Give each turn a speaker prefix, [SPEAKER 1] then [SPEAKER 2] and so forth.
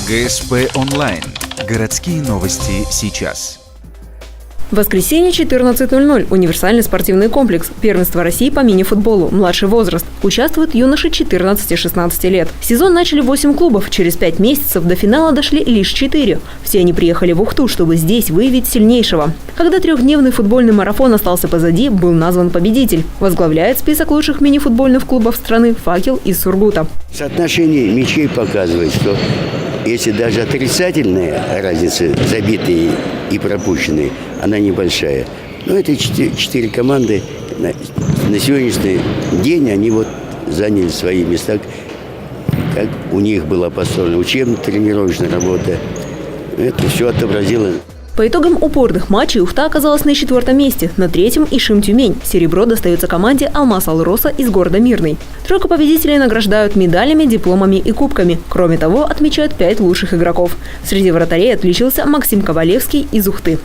[SPEAKER 1] ГСП онлайн. Городские новости сейчас.
[SPEAKER 2] Воскресенье, 14:00. Универсальный спортивный комплекс. Первенство России по мини-футболу. Младший возраст. Участвуют юноши 14-16 лет. Сезон начали 8 клубов. Через 5 месяцев до финала дошли лишь 4. Все они приехали в Ухту, чтобы здесь выявить сильнейшего. Когда трехдневный футбольный марафон остался позади, был назван победитель. Возглавляет список лучших мини-футбольных клубов страны «Факел» из Сургута.
[SPEAKER 3] Соотношение мячей показывает, что если даже отрицательная разница, забитые и пропущенные, она небольшая. Но эти четыре команды на сегодняшний день они заняли свои места, как у них была построена учебно-тренировочная работа. Это все отобразило.
[SPEAKER 2] По итогам упорных матчей Ухта оказалась на 4-м месте, на 3-м Ишим Тюмень. Серебро достается команде Алмаз Алроса из города Мирный. Тройку победителей награждают медалями, дипломами и кубками. Кроме того, отмечают 5 лучших игроков. Среди вратарей отличился Максим Ковалевский из Ухты.